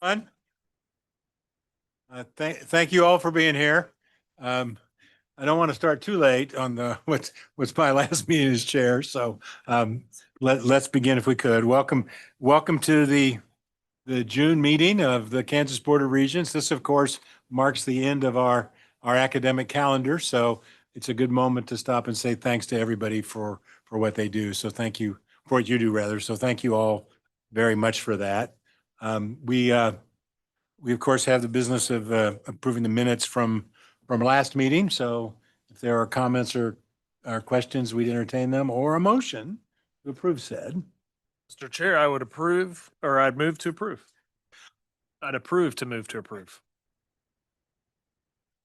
Fun. Thank you all for being here. Um, I don't want to start too late on the what's my last meeting as chair. So let's begin if we could. Welcome to the June meeting of the Kansas Board of Regents. This, of course, marks the end of our academic calendar. So it's a good moment to stop and say thanks to everybody for what they do. So thank you for what you do, rather. So thank you all very much for that. We of course have the business of approving the minutes from last meeting. So if there are comments or questions, we'd entertain them, or a motion to approve said. Mr. Chair, I would approve, or I'd move to approve. I'd approve to move to approve.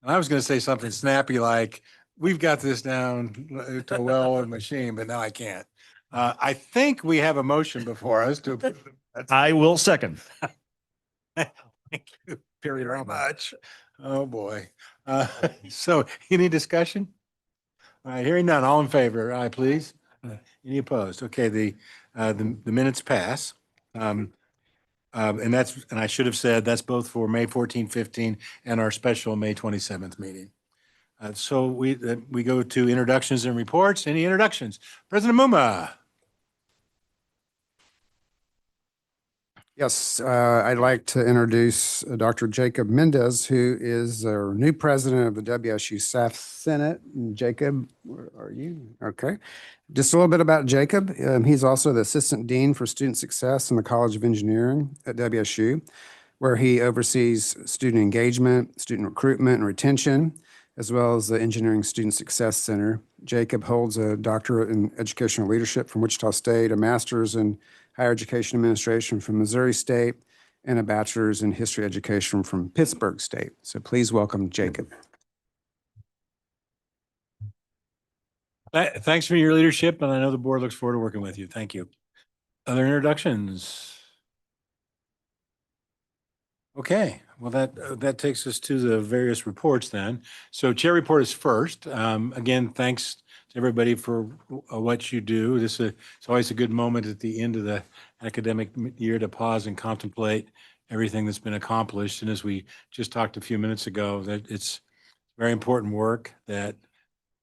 And I was going to say something snappy like, we've got this down to a well-oiled machine, but now I can't. I think we have a motion before us to approve. I will second. Thank you very much. Oh, boy. So any discussion? All right, hearing none. All in favor? Aye, please. Any opposed? Okay, the minutes pass. And I should have said that's both for May 14, 15 and our special May 27th meeting. So we go to introductions and reports. Any introductions? President Muma. Yes, I'd like to introduce Dr. Jacob Mendez, who is our new president of the WSU Staff Senate. Jacob, where are you? Okay. Just a little bit about Jacob. He's also the assistant dean for student success in the College of Engineering at WSU, where he oversees student engagement, student recruitment and retention, as well as the Engineering Student Success Center. Jacob holds a doctorate in educational leadership from Wichita State, a master's in higher education administration from Missouri State, and a bachelor's in history education from Pittsburgh State. So please welcome Jacob. Thanks for your leadership, and I know the board looks forward to working with you. Thank you. Other introductions? Okay, well, that takes us to the various reports then. So chair report is first. Again, thanks to everybody for what you do. It's always a good moment at the end of the academic year to pause and contemplate everything that's been accomplished. And as we just talked a few minutes ago, that it's very important work that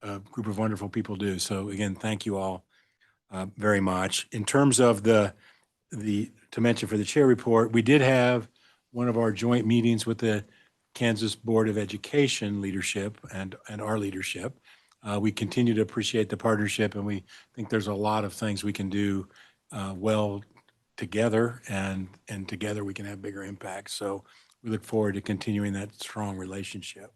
a group of wonderful people do. So again, thank you all very much. In terms of to mention for the chair report, we did have one of our joint meetings with the Kansas Board of Education leadership and our leadership. We continue to appreciate the partnership, and we think there's a lot of things we can do well together, and together we can have bigger impacts. So we look forward to continuing that strong relationship.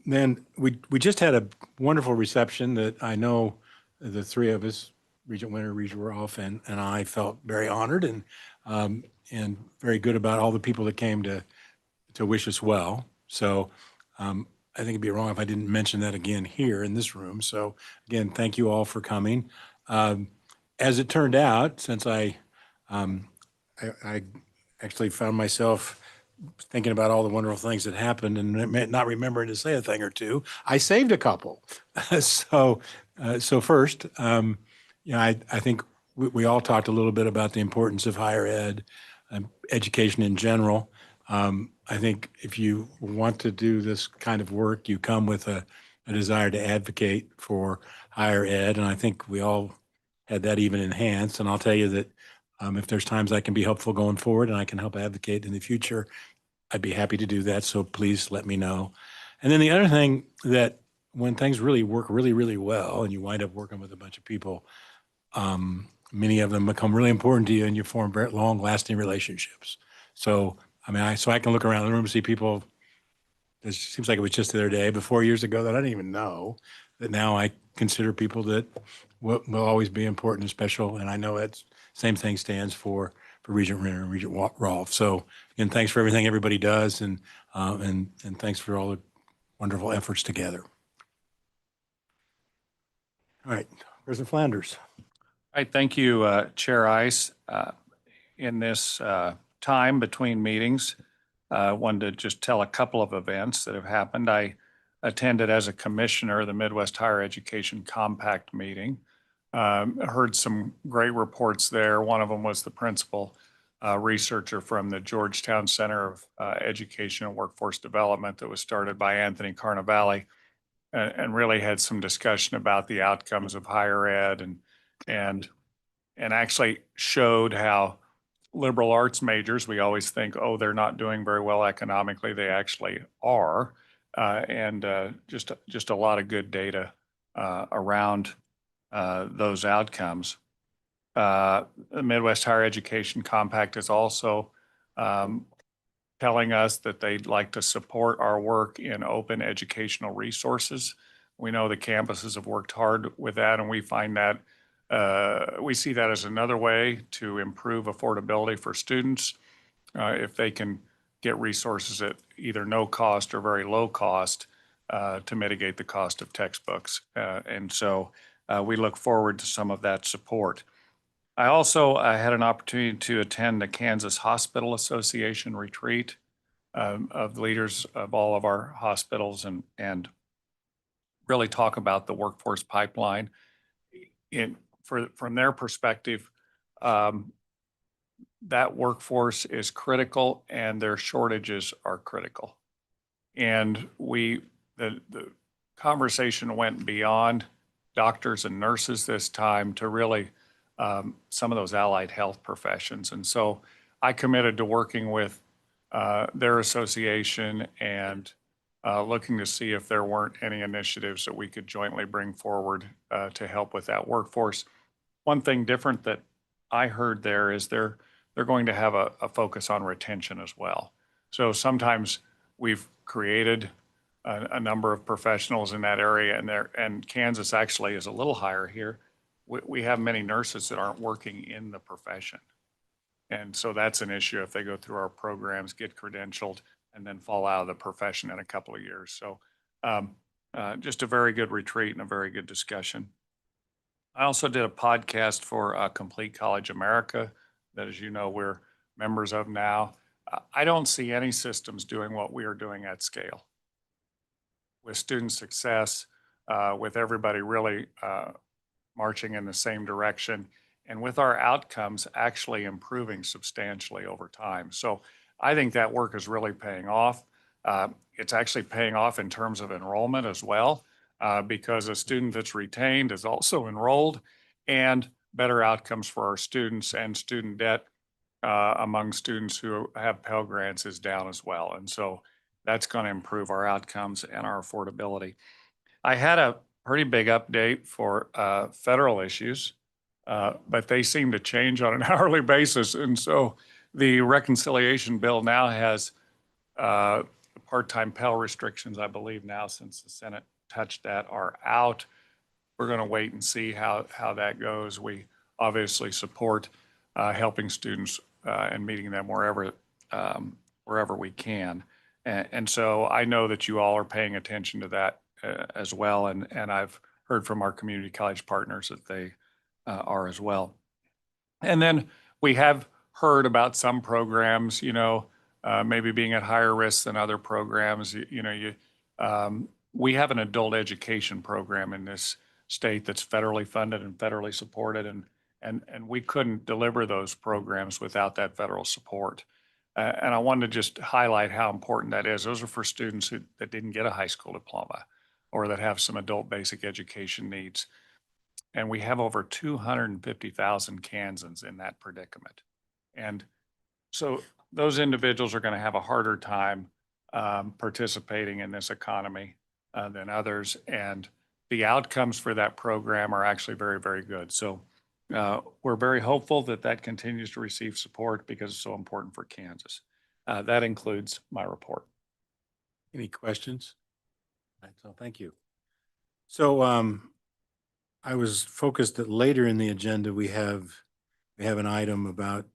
Then we just had a wonderful reception that I know the three of us, Regent Winter, Regent Rolfe, and I felt very honored and very good about all the people that came to wish us well. So I think it'd be wrong if I didn't mention that again here in this room. So again, thank you all for coming. As it turned out, since I actually found myself thinking about all the wonderful things that happened and not remembering to say a thing or two, I saved a couple. So first, I think we all talked a little bit about the importance of higher ed, education in general. I think if you want to do this kind of work, you come with a desire to advocate for higher ed, and I think we all had that even enhanced. And I'll tell you that if there's times I can be helpful going forward and I can help advocate in the future, I'd be happy to do that. So please let me know. And then the other thing, that when things really work really, really well and you wind up working with a bunch of people, many of them become really important to you and you form very long lasting relationships. So, I mean, I can look around the room and see people, it seems like it was just the other day, but 4 years ago that I didn't even know, that now I consider people that will always be important and special. And I know that same thing stands for Regent Renner and Regent Rolfe. So again, thanks for everything everybody does, and thanks for all the wonderful efforts together. All right, President Flanders. All right, thank you, Chair Ice. In this time between meetings, I wanted to just tell a couple of events that have happened. I attended as a commissioner the Midwest Higher Education Compact meeting. Heard some great reports there. One of them was the principal researcher from the Georgetown Center of Education and Workforce Development that was started by Anthony Carnevale, and really had some discussion about the outcomes of higher ed and actually showed how liberal arts majors, we always think, oh, they're not doing very well economically. They actually are. And just a lot of good data around those outcomes. The Midwest Higher Education Compact is also telling us that they'd like to support our work in open educational resources. We know the campuses have worked hard with that, and we find that we see that as another way to improve affordability for students if they can get resources at either no cost or very low cost to mitigate the cost of textbooks. And so we look forward to some of that support. I also had an opportunity to attend the Kansas Hospital Association retreat of leaders of all of our hospitals and really talk about the workforce pipeline. From their perspective, that workforce is critical and their shortages are critical. And the conversation went beyond doctors and nurses this time to really some of those allied health professions. And so I committed to working with their association and looking to see if there weren't any initiatives that we could jointly bring forward to help with that workforce. One thing different that I heard there is they're going to have a focus on retention as well. So sometimes we've created a number of professionals in that area, and Kansas actually is a little higher here. We have many nurses that aren't working in the profession. And so that's an issue if they go through our programs, get credentialed, and then fall out of the profession in a couple of years. So just a very good retreat and a very good discussion. I also did a podcast for Complete College America that, as you know, we're members of now. I don't see any systems doing what we are doing at scale with student success, with everybody really marching in the same direction, and with our outcomes actually improving substantially over time. So I think that work is really paying off. It's actually paying off in terms of enrollment as well, because a student that's retained is also enrolled, and better outcomes for our students, and student debt among students who have Pell Grants is down as well. And so that's going to improve our outcomes and our affordability. I had a pretty big update for federal issues, but they seem to change on an hourly basis. And so the reconciliation bill now has part-time Pell restrictions, I believe now, since the Senate touched that, are out. We're going to wait and see how that goes. We obviously support helping students and meeting them wherever we can. And so I know that you all are paying attention to that as well. And I've heard from our community college partners that they are as well. And then we have heard about some programs, maybe being at higher risk than other programs. We have an adult education program in this state that's federally funded and federally supported, and we couldn't deliver those programs without that federal support. And I wanted to just highlight how important that is. Those are for students that didn't get a high school diploma or that have some adult basic education needs. And we have over 250,000 Kansans in that predicament. And so those individuals are going to have a harder time participating in this economy than others. And the outcomes for that program are actually very, very good. So we're very hopeful that that continues to receive support because it's so important for Kansas. That includes my report. Any questions? All right, so thank you. So I was focused that later in the agenda we have an item about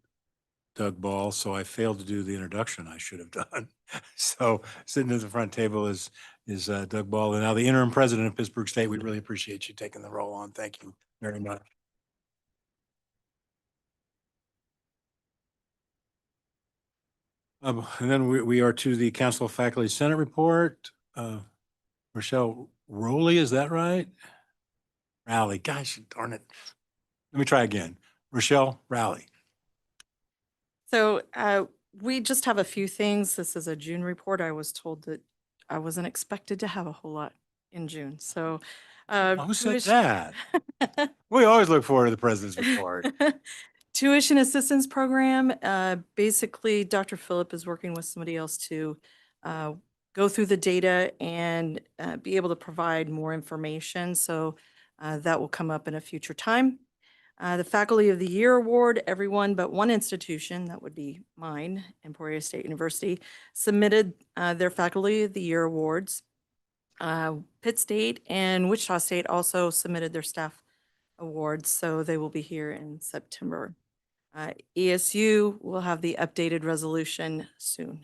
Doug Ball, so I failed to do the introduction I should have done. So sitting at the front table is Doug Ball, and now the interim president of Pittsburgh State. We really appreciate you taking the role on. Thank you very much. And then we are to the Council of Faculty Senate report. Rochelle Rowley, is that right? Rowley, gosh darn it. Let me try again. Rochelle Rowley. So we just have a few things. This is a June report. I was told that I wasn't expected to have a whole lot in June. So Who said that? We always look forward to the president's report. Tuition assistance program. Basically, Dr. Phillip is working with somebody else to go through the data and be able to provide more information. So that will come up in a future time. The Faculty of the Year Award, everyone but one institution, that would be mine, Emporia State University, submitted their Faculty of the Year Awards. Pitt State and Wichita State also submitted their staff awards, so they will be here in September. ESU will have the updated resolution soon.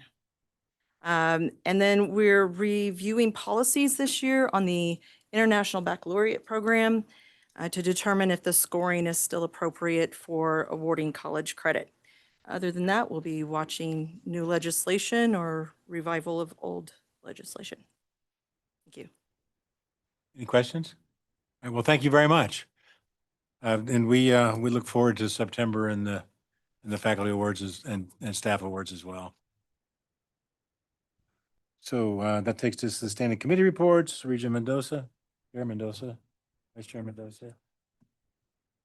And then we're reviewing policies this year on the International Baccalaureate Program to determine if the scoring is still appropriate for awarding college credit. Other than that, we'll be watching new legislation or revival of old legislation. Thank you. Any questions? All right, well, thank you very much. And we look forward to September and the faculty awards and staff awards as well. So that takes us to the standing committee reports. Regent Mendoza, Chair Mendoza, Vice Chair Mendoza.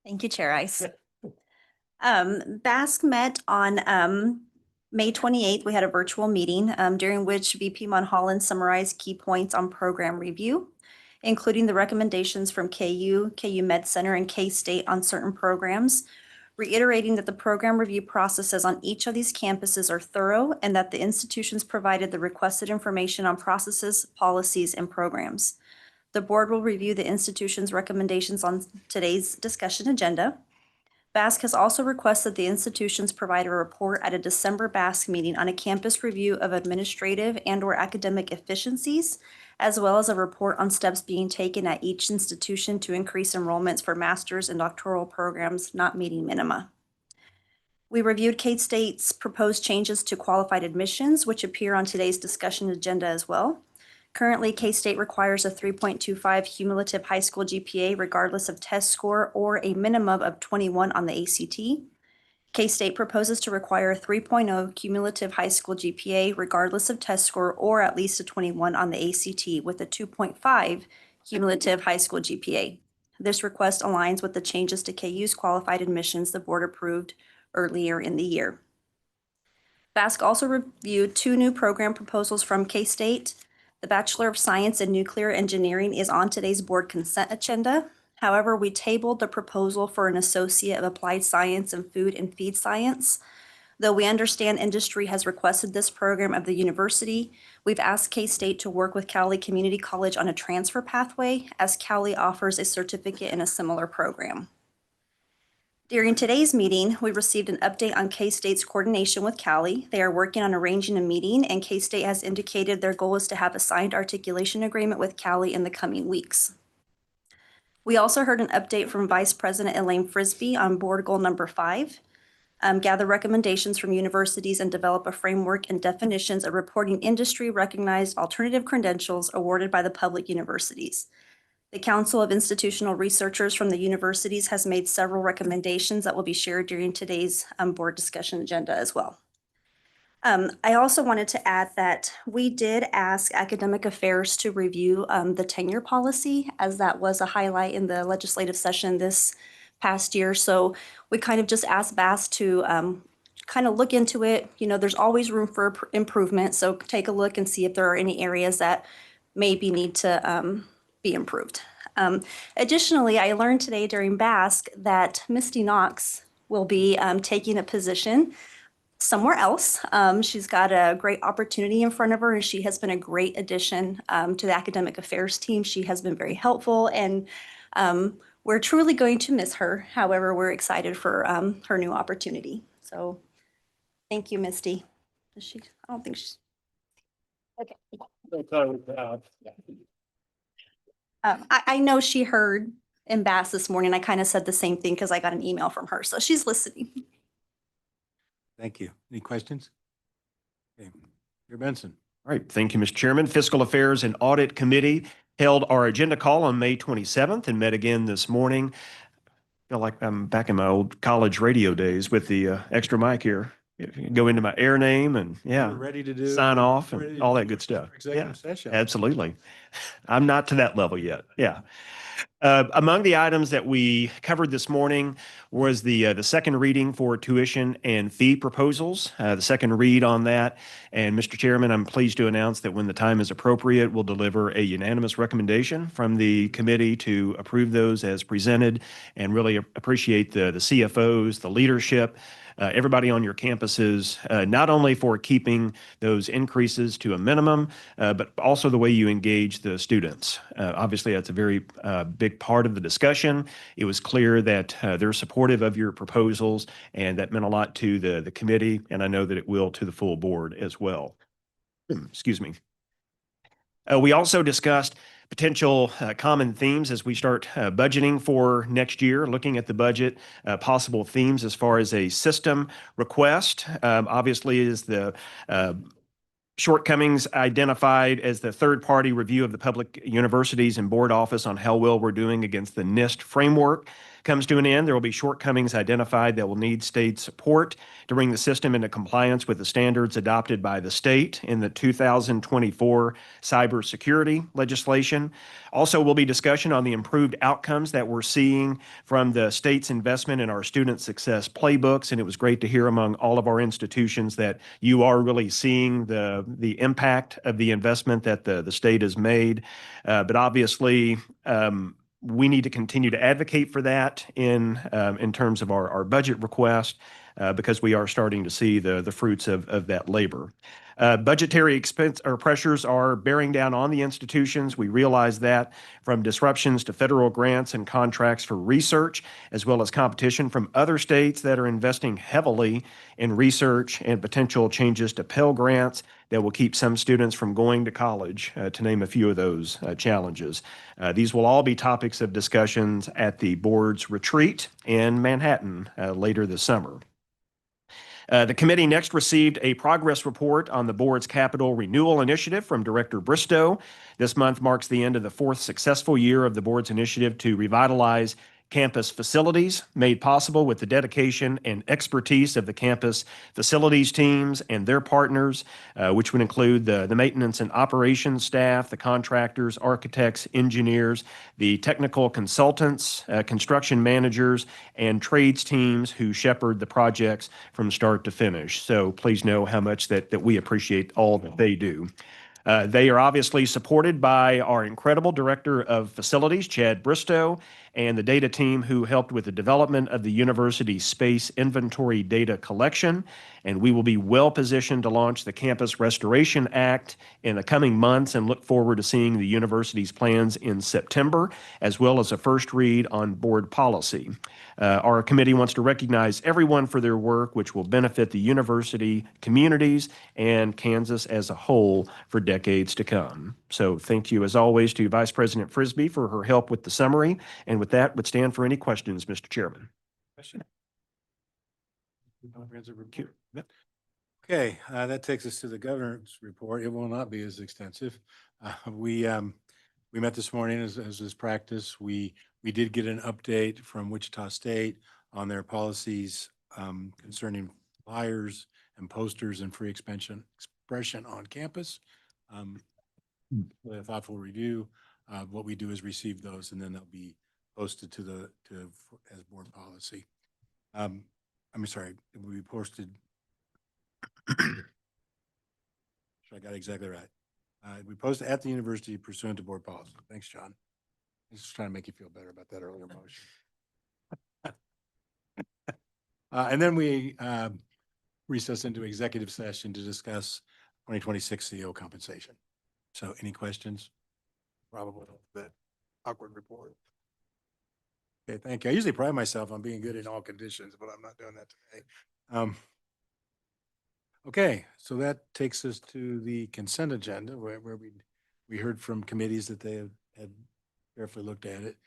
Thank you, Chair Ice. BASC met on May 28th. We had a virtual meeting during which VP Monholland summarized key points on program review, including the recommendations from KU, KU Med Center, and K-State on certain programs, reiterating that the program review processes on each of these campuses are thorough and that the institutions provided the requested information on processes, policies, and programs. The board will review the institution's recommendations on today's discussion agenda. BASC has also requested the institutions provide a report at a December BASC meeting on a campus review of administrative and/or academic efficiencies, as well as a report on steps being taken at each institution to increase enrollments for master's and doctoral programs not meeting minima. We reviewed K-State's proposed changes to qualified admissions, which appear on today's discussion agenda as well. Currently, K-State requires a 3.25 cumulative high school GPA regardless of test score or a minimum of 21 on the ACT. K-State proposes to require a 3.0 cumulative high school GPA regardless of test score or at least a 21 on the ACT with a 2.5 cumulative high school GPA. This request aligns with the changes to KU's qualified admissions the board approved earlier in the year. BASC also reviewed two new program proposals from K-State. The Bachelor of Science in Nuclear Engineering is on today's board consent agenda. However, we tabled the proposal for an Associate of Applied Science in Food and Feed Science. Though we understand industry has requested this program of the university, we've asked K-State to work with Cowley Community College on a transfer pathway, as Cowley offers a certificate in a similar program. During today's meeting, we received an update on K-State's coordination with Cowley. They are working on arranging a meeting, and K-State has indicated their goal is to have a signed articulation agreement with Cowley in the coming weeks. We also heard an update from Vice President Elaine Frisbee on board goal number 5. Gather recommendations from universities and develop a framework and definitions of reporting industry-recognized alternative credentials awarded by the public universities. The Council of Institutional Researchers from the universities has made several recommendations that will be shared during today's board discussion agenda as well. I also wanted to add that we did ask Academic Affairs to review the tenure policy, as that was a highlight in the legislative session this past year. So we kind of just asked BASC to kind of look into it. You know, there's always room for improvement, so take a look and see if there are any areas that maybe need to be improved. Additionally, I learned today during BASC that Misty Knox will be taking a position somewhere else. She's got a great opportunity in front of her, and she has been a great addition to the academic affairs team. She has been very helpful, and we're truly going to miss her. However, we're excited for her new opportunity. So thank you, Misty. Is she? I don't think she's. Okay. I know she heard in BASS this morning. I kind of said the same thing because I got an email from her, so she's listening. Thank you. Any questions? Okay. Chair Benson. All right, thank you, Mr. Chairman. Fiscal Affairs and Audit Committee held our agenda call on May 27th and met again this morning. I feel like I'm back in my old college radio days with the extra mic here. go into my air name and yeah, We're ready to do. sign off ready and to all do that good stuff. Executive Yeah, session. absolutely. I'm not to that level yet. Yeah. Among the items that we covered this morning was the second reading for tuition and fee proposals, the second read on that. And Mr. Chairman, I'm pleased to announce that when the time is appropriate, we'll deliver a unanimous recommendation from the committee to approve those as presented, and really appreciate the CFOs, the leadership, everybody on your campuses, not only for keeping those increases to a minimum, but also the way you engage the students. Obviously, that's a very big part of the discussion. It was clear that they're supportive of your proposals, and that meant a lot to the committee, and I know that it will to the full board as well. Excuse me. We also discussed potential common themes as we start budgeting for next year, looking at the budget, possible themes as far as a system request. Obviously, is the shortcomings identified as the third-party review of the public universities and board office on how well we're doing against the NIST framework comes to an end. There will be shortcomings identified that will need state support to bring the system into compliance with the standards adopted by the state in the 2024 cybersecurity legislation. Also will be discussion on the improved outcomes that we're seeing from the state's investment in our student success playbooks. And it was great to hear among all of our institutions that you are really seeing the impact of the investment that the state has made. But obviously, we need to continue to advocate for that in terms of our budget request, because we are starting to see the fruits of that labor. Budgetary expense or pressures are bearing down on the institutions. We realize that, from disruptions to federal grants and contracts for research, as well as competition from other states that are investing heavily in research, and potential changes to Pell Grants that will keep some students from going to college, to name a few of those challenges. These will all be topics of discussions at the board's retreat in Manhattan later this summer. The committee next received a progress report on the board's capital renewal initiative from Director Bristow. This month marks the end of the fourth successful year of the board's initiative to revitalize campus facilities, made possible with the dedication and expertise of the campus facilities teams and their partners, which would include the maintenance and operations staff, the contractors, architects, engineers, the technical consultants, construction managers, and trades teams who shepherd the projects from start to finish. So please know how much that we appreciate all that they do. They are obviously supported by our incredible Director of Facilities, Chad Bristow, and the data team who helped with the development of the university space inventory data collection. And we will be well positioned to launch the Campus Restoration Act in the coming months, and look forward to seeing the university's plans in September, as well as a first read on board policy. Our committee wants to recognize everyone for their work, which will benefit the university, communities, and Kansas as a whole for decades to come. So thank you, as always, to Vice President Frisbee for her help with the summary. And with that, would stand for any questions, Mr. Chairman. Question? Okay, that takes us to the governor's report. It will not be as extensive. We met this morning as is practice. We did get an update from Wichita State on their policies concerning flyers and posters and free expression on campus. With a thoughtful review, what we do is receive those, and then they'll be posted as board policy. I'm sorry, it will be posted. So I got it exactly right. We posted at the university pursuant to board policy. Thanks, John. I'm just trying to make you feel better about that earlier motion. And then we recess into executive session to discuss 2026 CEO compensation. So any questions? Probably that awkward report. Okay, thank you. I usually pride myself on being good in all conditions, but I'm not doing that today. Okay, so that takes us to the consent agenda where we heard from committees that they had carefully looked at it.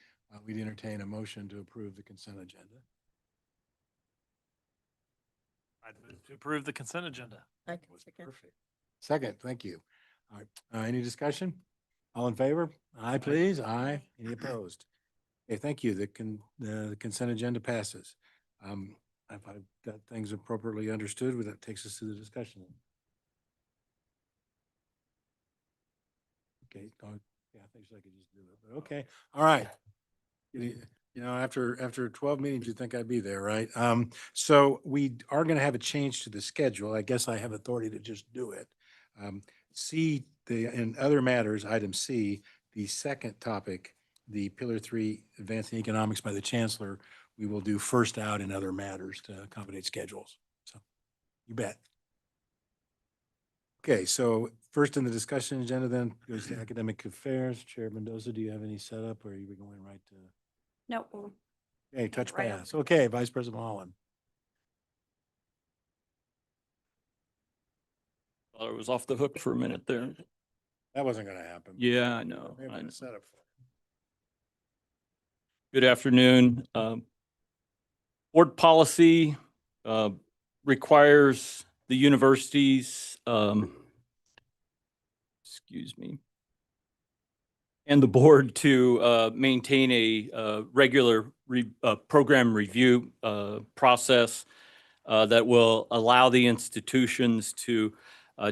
We'd entertain a motion to approve the consent agenda. I'd move to approve the consent agenda. Perfect. Second, thank you. All right, any discussion? All in favor? Aye, please. Aye. Any opposed? Okay, thank you. The consent agenda passes. if I've got things appropriately understood, that takes us to the discussion. Okay, yeah, I think I could just do it, but okay, all right. You know, after 12 meetings, you'd think I'd be there, right? So we are going to have a change to the schedule. I guess I have authority to just do it. C, in other matters, item C, the second topic, the Pillar 3 Advancing Economics by the Chancellor, we will do first out in other matters to accommodate schedules. So you bet. Okay, so first in the discussion agenda then goes to academic affairs. Chair Mendoza, do you have any setup or are you going right to? No. Okay, touch right on. pass. Okay, Vice President Holland. I was off the hook for a minute there. That wasn't gonna happen. Yeah, I know. Maybe I know. a setup for it. Good afternoon. Board policy requires the universities, excuse me, and the board to maintain a regular program review process that will allow the institutions to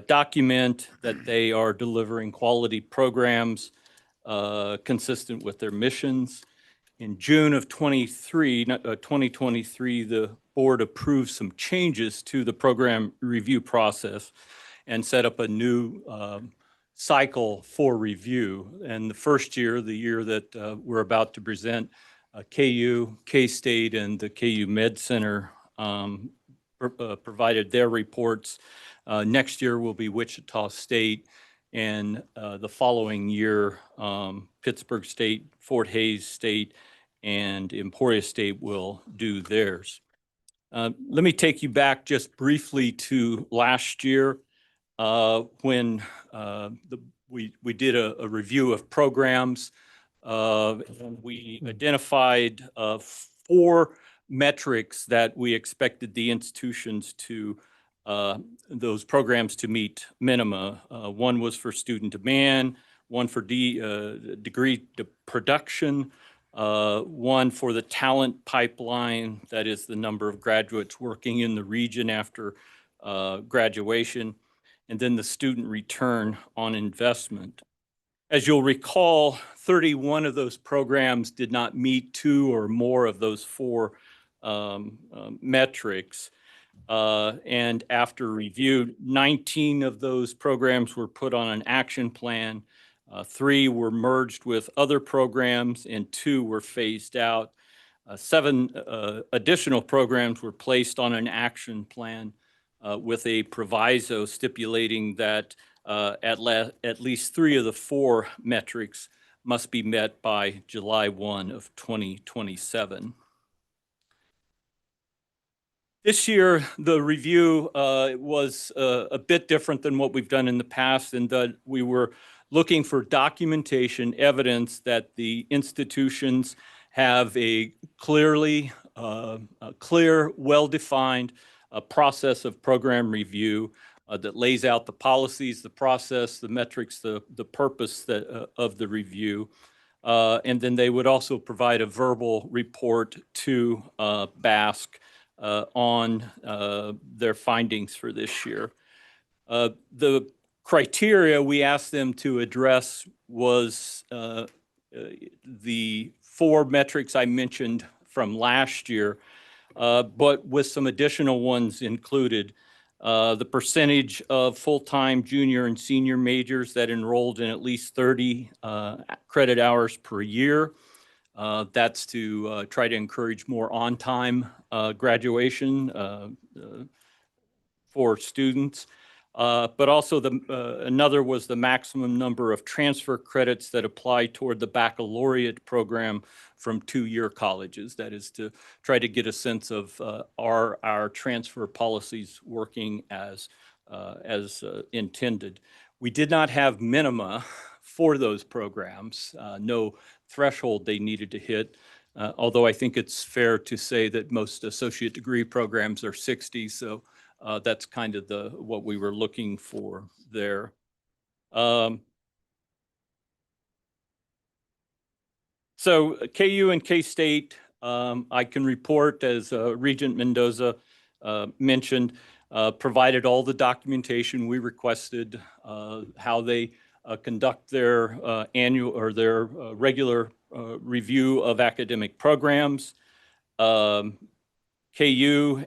document that they are delivering quality programs consistent with their missions. In June of 2023, the board approved some changes to the program review process and set up a new cycle for review. And the first year, the year that we're about to present, KU, K-State, and the KU Med Center provided their reports. Next year will be Wichita State, and the following year, Pittsburgh State, Fort Hays State, and Emporia State will do theirs. Let me take you back just briefly to last year when we did a review of programs. And we identified 4 metrics that we expected the institutions to those programs to meet minima. One was for student demand, one for degree production, one for the talent pipeline, that is the number of graduates working in the region after graduation, and then the student return on investment. As you'll recall, 31 of those programs did not meet 2 or more of those 4 metrics. And after review, 19 of those programs were put on an action plan. 3 were merged with other programs and 2 were phased out. 7 additional programs were placed on an action plan with a proviso stipulating that at least 3 of the 4 metrics must be met by July 1 of 2027. This year, the review was a bit different than what we've done in the past in that we were looking for documentation, evidence that the institutions have a clear, well-defined process of program review that lays out the policies, the process, the metrics, the purpose of the review. And then they would also provide a verbal report to BASC on their findings for this year. The criteria we asked them to address was the 4 metrics I mentioned from last year, but with some additional ones included. The percentage of full-time junior and senior majors that enrolled in at least 30 credit hours per year. That's to try to encourage more on-time graduation for students. But also another was the maximum number of transfer credits that apply toward the baccalaureate program from 2-year colleges. That is to try to get a sense of are our transfer policies working as intended. We did not have minima for those programs, no threshold they needed to hit. Although I think it's fair to say that most associate degree programs are 60, so that's kind of what we were looking for there. So KU and K-State I can report, as Regent Mendoza mentioned, provided all the documentation we requested, how they conduct their annual or their regular review of academic programs. KU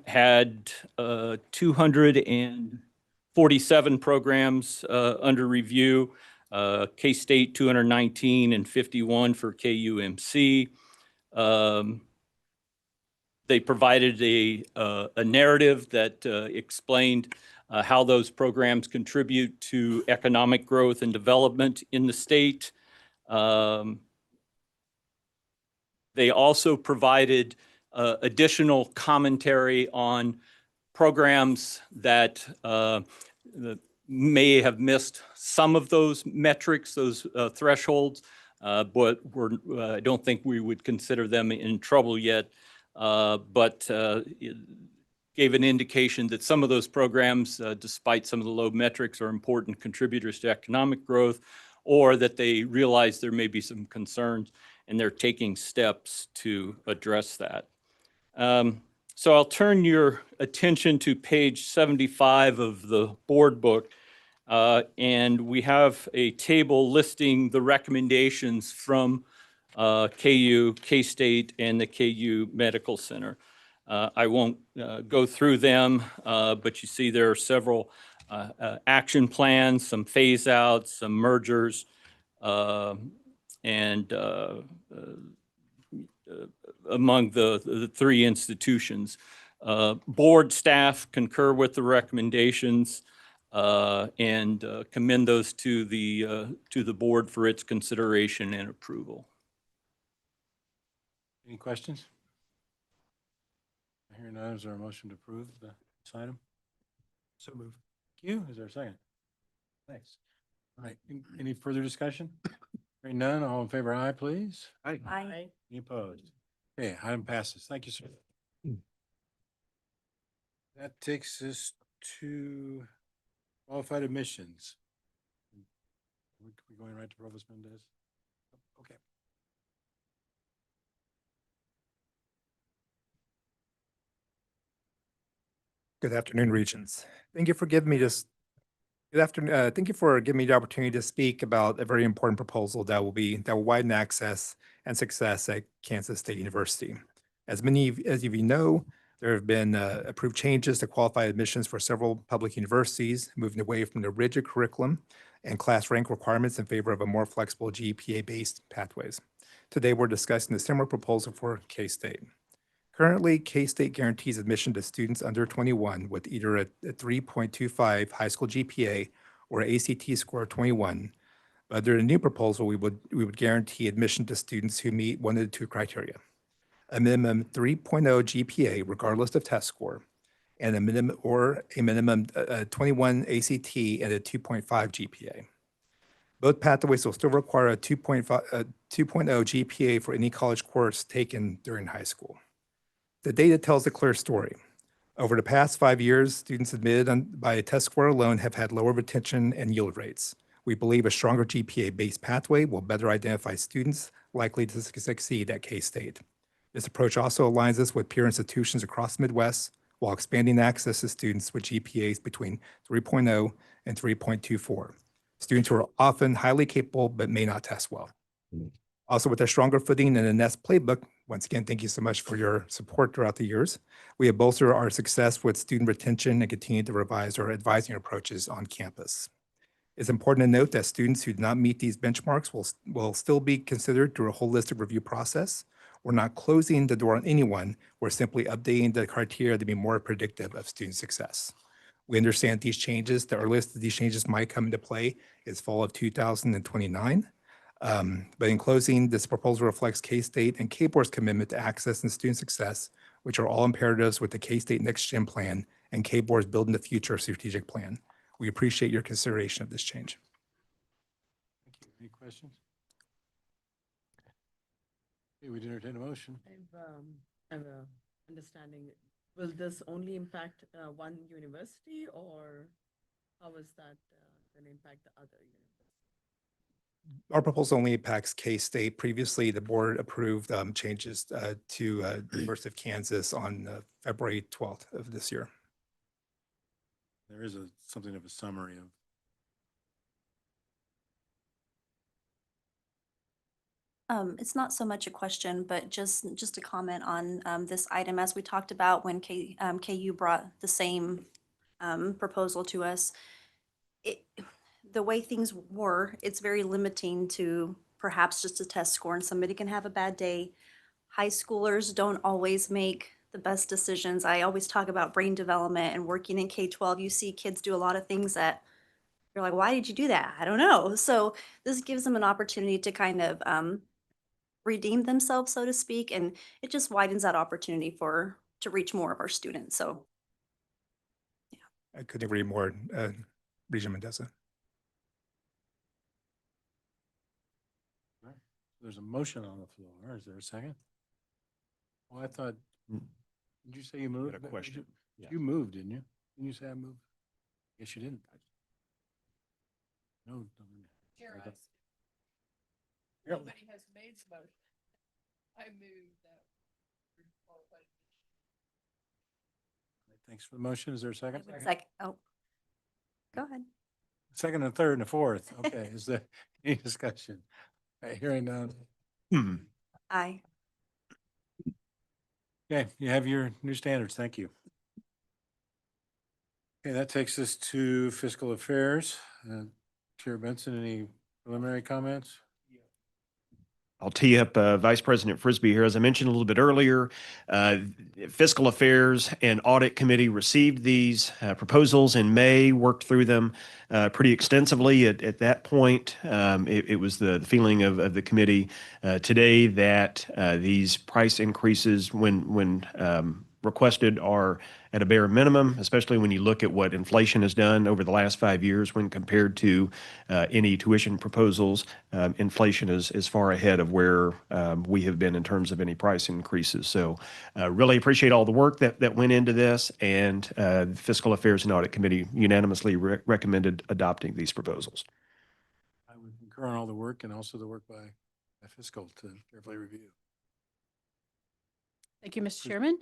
had 247 programs under review. K-State 219 and 51 for KUMC. They provided a narrative that explained how those programs contribute to economic growth and development in the state. They also provided additional commentary on programs that may have missed some of those metrics, those thresholds, but I don't think we would consider them in trouble yet. But it gave an indication that some of those programs, despite some of the low metrics, are important contributors to economic growth, or that they realize there may be some concerns and they're taking steps to address that. So I'll turn your attention to page 75 of the board book. And we have a table listing the recommendations from KU, K-State, and the KU Medical Center. I won't go through them, but you see there are several action plans, some phase outs, some mergers, and among the three institutions. Board staff concur with the recommendations and commend those to the board for its consideration and approval. Any questions? I hear none. Is there a motion to approve this item? So moved. Thank you. Is there a second? Thanks. All right. Any further discussion? Hearing none. All in favor, aye, please. Aye. Aye. Any opposed? Okay, item passes. Thank you, sir. That takes us to qualified admissions. We're going right to Provost Mendez? Okay. Good afternoon, Regents. Thank you for giving me this. Good afternoon. Thank you for giving me the opportunity to speak about a very important proposal that will widen access and success at Kansas State University. As many of you know, there have been approved changes to qualified admissions for several public universities, moving away from the rigid curriculum and class rank requirements in favor of a more flexible GPA-based pathways. Today, we're discussing a similar proposal for K-State. Currently, K-State guarantees admission to students under 21 with either a 3.25 high school GPA or ACT score of 21. But under the new proposal, we would guarantee admission to students who meet one of the two criteria: a minimum 3.0 GPA regardless of test score, and a minimum 21 ACT and a 2.5 GPA. Both pathways will still require a 2.0 GPA for any college course taken during high school. The data tells a clear story. Over the past 5 years, students admitted by a test score alone have had lower retention and yield rates. We believe a stronger GPA-based pathway will better identify students likely to succeed at K-State. This approach also aligns us with peer institutions across the Midwest while expanding access to students with GPAs between 3.0 and 3.24, students who are often highly capable but may not test well. Also, with a stronger footing in the NEST playbook, once again, thank you so much for your support throughout the years. We have bolstered our success with student retention and continue to revise our advising approaches on campus. It's important to note that students who do not meet these benchmarks will still be considered through a holistic review process. We're not closing the door on anyone. We're simply updating the criteria to be more predictive of student success. We understand these changes, the earliest that these changes might come into play is fall of 2029. But in closing, this proposal reflects K-State and K-Board's commitment to access and student success, which are all imperatives with the K-State Next Gen plan and K-Board's Building the Future strategic plan. We appreciate your consideration of this change. Thank you. Any questions? Okay, we'd entertain a motion. I have a understanding. Will this only impact one university, or how is that going to impact the other university? our proposal only impacts K-State. Previously, the board approved changes to University of Kansas on February 12th of this year. There is something of a summary of. It's not so much a question, but just a comment on this item. As we talked about when KU brought the same proposal to us, the way things were, it's very limiting to perhaps just a test score, and somebody can have a bad day. High schoolers don't always make the best decisions. I always talk about brain development, and working in K-12, you see kids do a lot of things that you're like, why did you do that? I don't know. So this gives them an opportunity to kind of redeem themselves, so to speak, and it just widens that opportunity to reach more of our students. So I couldn't agree more, Regent Mendoza. There's a motion on the floor. Is there a second? Well, I thought, did you say you moved? a question. You moved, didn't you? Didn't you say I moved? Yes, you didn't. No. Okay. Yep. has made some motion. I move that. Thanks for the motion. Is there a second? it's like, oh, go ahead. Second and third and a fourth. Okay, is there any discussion? Hearing none. Aye. Okay, you have your new standards. Thank you. Okay, that takes us to fiscal affairs. Chair Benson, any preliminary comments? I'll tee up Vice President Frisbee here. As I mentioned a little bit earlier, Fiscal Affairs and Audit Committee received these proposals in May, worked through them pretty extensively. At that point, it was the feeling of the committee today that these price increases, when requested, are at a bare minimum, especially when you look at what inflation has done over the last 5 years when compared to any tuition proposals. Inflation is far ahead of where we have been in terms of any price increases. So really appreciate all the work that went into this, and the Fiscal Affairs and Audit Committee unanimously recommended adopting these proposals. I would concur on all the work and also the work by fiscal to carefully review. Thank you, Mr. Chairman.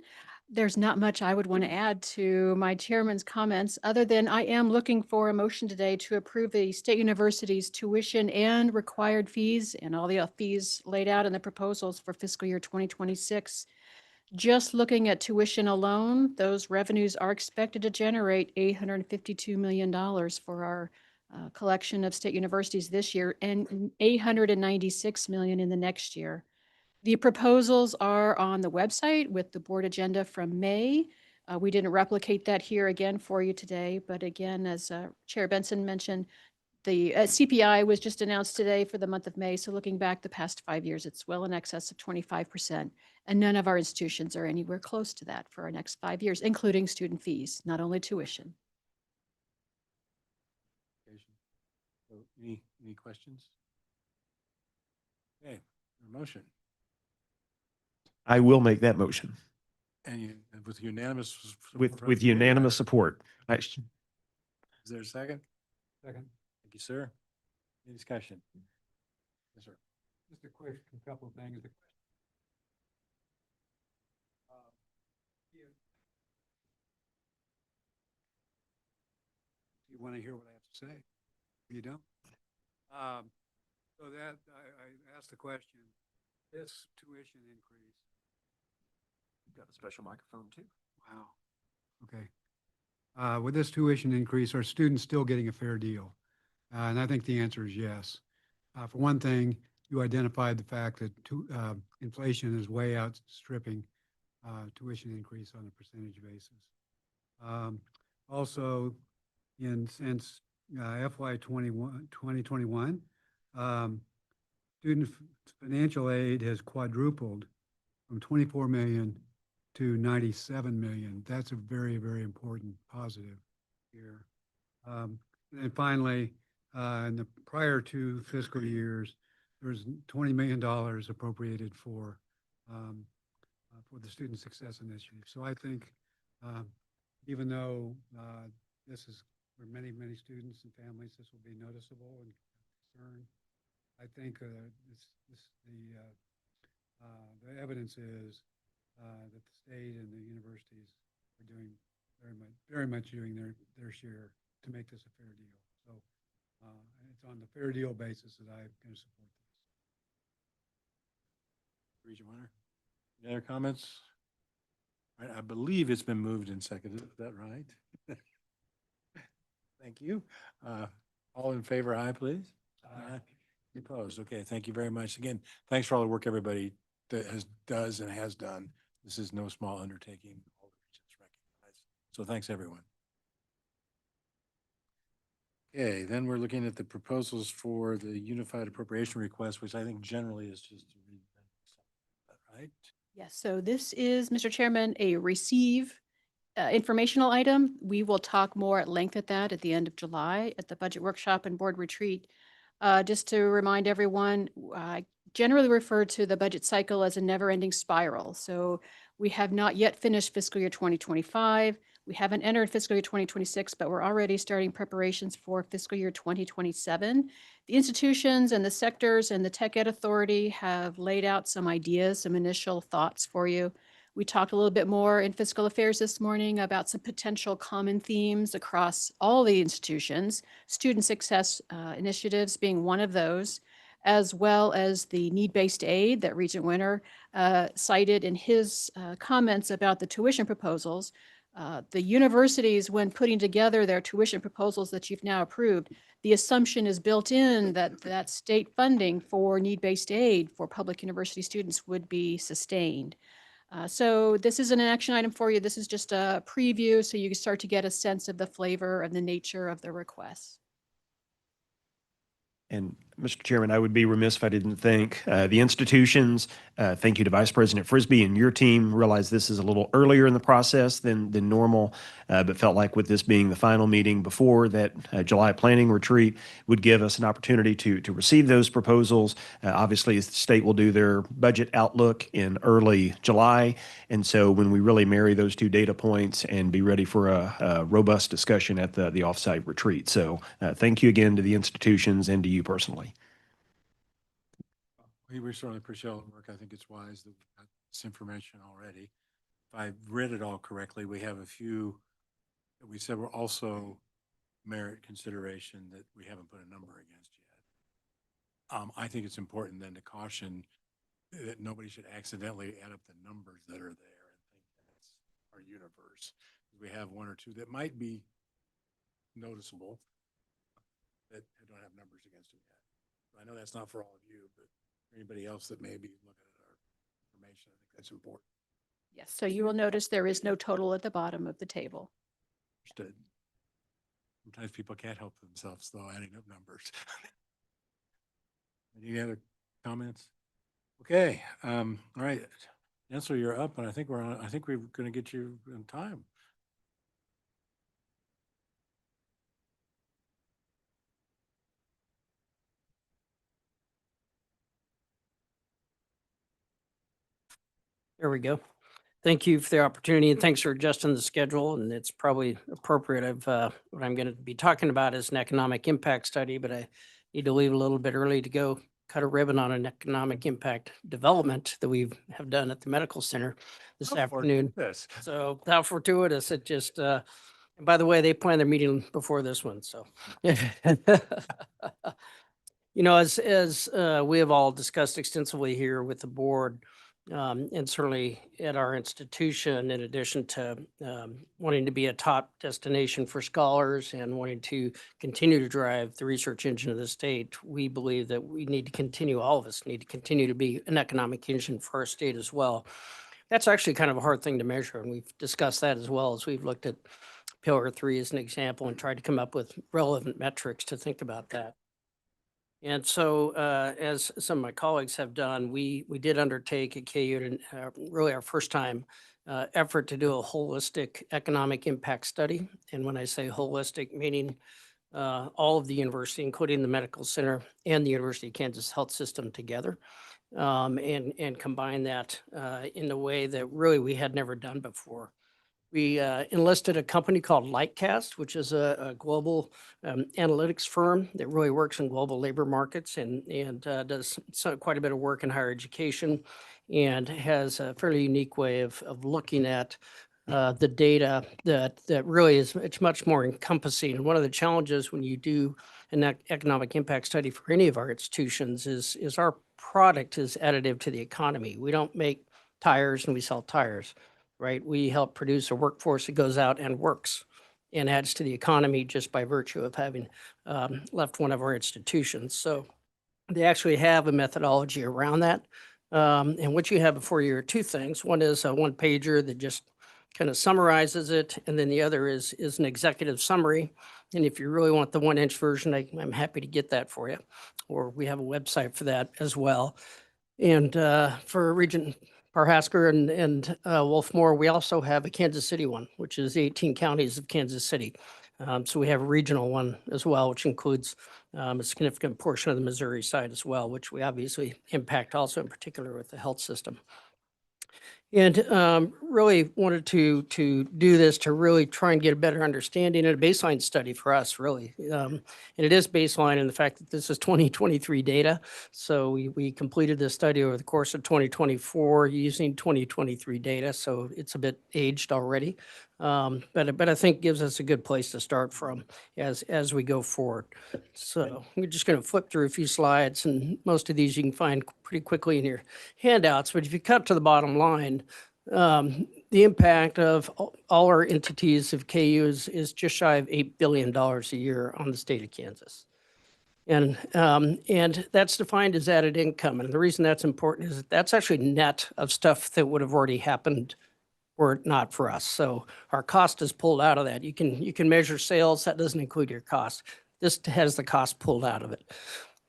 There's not much I would want to add to my chairman's comments, other than I am looking for a motion today to approve the state university's tuition and required fees and all the fees laid out in the proposals for fiscal year 2026. Just looking at tuition alone, those revenues are expected to generate $852 million for our collection of state universities this year and $896 million in the next year. The proposals are on the website with the board agenda from May. We didn't replicate that here again for you today, but again, as Chair Benson mentioned, the CPI was just announced today for the month of May. So looking back the past 5 years, it's well in excess of 25%. And none of our institutions are anywhere close to that for our next 5 years, including student fees, not only tuition. So any questions? Okay, motion. I will make that motion And with unanimous. with unanimous support. Is there a second? Second. Thank you, sir. Any discussion? Yes, sir. Just a quick couple of things. You want to hear what I have to say? You don't? So that I asked the question, this tuition increase. Got a special microphone too. Wow. Okay. With this tuition increase, are students still getting a fair deal? And I think the answer is yes. For one thing, you identified the fact that inflation is way outstripping tuition increase on a percentage basis. Also, since FY 2021, student financial aid has quadrupled from 24 million to 97 million. That's a very, very important positive here. And then finally, in the prior 2 fiscal years, there was $20 million appropriated for the Student Success Initiative. So I think even though this is for many, many students and families, this will be noticeable and concern. I think the evidence is that the state and the universities are doing very much doing their share to make this a fair deal. So it's on the fair deal basis that I'm going to support this. Regent Winter, any other comments? All right, I believe it's been moved and seconded. Is that right? Thank you. All in favor, aye, please. Aye. Any opposed? Okay, thank you very much. Again, thanks for all the work everybody does and has done. This is no small undertaking. All the Regents recognize. So thanks, everyone. Okay, then we're looking at the proposals for the unified appropriation request, which I think generally is just to read that, right? Yes, so this is, Mr. Chairman, a receive informational item. We will talk more at length at that at the end of July at the budget workshop and board retreat. Just to remind everyone, I generally refer to the budget cycle as a never-ending spiral. So we have not yet finished fiscal year 2025. We haven't entered fiscal year 2026, but we're already starting preparations for fiscal year 2027. The institutions and the sectors and the Tech Ed Authority have laid out some ideas, some initial thoughts for you. We talked a little bit more in fiscal affairs this morning about some potential common themes across all the institutions, student success initiatives being one of those, as well as the need-based aid that Regent Winter cited in his comments about the tuition proposals. The universities, when putting together their tuition proposals that you've now approved, the assumption is built in that state funding for need-based aid for public university students would be sustained. So this isn't an action item for you. This is just a preview so you can start to get a sense of the flavor and the nature of the requests. And Mr. Chairman, I would be remiss if I didn't thank the institutions. Thank you to Vice President Frisbee and your team. Realize this is a little earlier in the process than normal, but felt like with this being the final meeting before that July planning retreat would give us an opportunity to receive those proposals. Obviously, the state will do their budget outlook in early July. And so when we really marry those two data points and be ready for a robust discussion at the offsite retreat. So thank you again to the institutions and to you personally. We certainly appreciate all the work. I think it's wise that we've got this information already. If I read it all correctly, we have a few that we said were also merit consideration that we haven't put a number against yet. I think it's important then to caution that nobody should accidentally add up the numbers that are there and think that's our universe. We have one or two that might be noticeable that don't have numbers against them yet. I know that's not for all of you, but for anybody else that may be looking at our information, I think that's important. Yes, so you will notice there is no total at the bottom of the table. Understood. Sometimes people can't help themselves though, adding up numbers. Any other comments? Okay, all right. Chancellor, you're up, and I think we're going to get you in time. There we go. Thank you for the opportunity and thanks for adjusting the schedule. And it's probably appropriate of what I'm going to be talking about is an economic impact study, but I need to leave a little bit early to go cut a ribbon on an economic impact development that we have done at the medical center this afternoon. Yes. So how fortuitous. It just, and by the way, they planned their meeting before this one. So, you know, as we have all discussed extensively here with the board, and certainly at our institution, in addition to wanting to be a top destination for scholars and wanting to continue to drive the research engine of the state, we believe that we need to continue, all of us need to continue to be an economic engine for our state as well. That's actually kind of a hard thing to measure, and we've discussed that as well as we've looked at Pillar 3 as an example and tried to come up with relevant metrics to think about that. And so, as some of my colleagues have done, we did undertake at KU really our first time effort to do a holistic economic impact study. And when I say holistic, meaning all of the university, including the medical center and the University of Kansas Health System together, and combine that in a way that really we had never done before. we enlisted a company called Lightcast, which is a global analytics firm that really works in global labor markets and does quite a bit of work in higher education and has a fairly unique way of looking at the data that really is, it's much more encompassing. And one of the challenges when you do an economic impact study for any of our institutions is our product is additive to the economy. We don't make tires and we sell tires, right? We help produce a workforce that goes out and works and adds to the economy just by virtue of having left one of our institutions. So they actually have a methodology around that. And what you have before you are two things. One is a one pager that just kind of summarizes it. And then the other is an executive summary. And if you really want the 1-inch version, I'm happy to get that for you. Or we have a website for that as well. And for Regent Parhasker and Wolfmore, we also have a Kansas City one, which is 18 counties of Kansas City. So we have a regional one as well, which includes a significant portion of the Missouri side as well, which we obviously impact also in particular with the health system. And really wanted to do this to really try and get a better understanding and a baseline study for us, really. And it is baseline in the fact that this is 2023 data. So we completed this study over the course of 2024 using 2023 data. So it's a bit aged already. But I think gives us a good place to start from as we go forward. So we're just going to flip through a few slides, and most of these you can find pretty quickly in your handouts. But if you cut to the bottom line, the impact of all our entities of KU is just shy of $8 billion a year on the state of Kansas. And that's defined as added income. And the reason that's important is that that's actually net of stuff that would have already happened were it not for us. So our cost is pulled out of that. You can measure sales, that doesn't include your cost. This has the cost pulled out of it.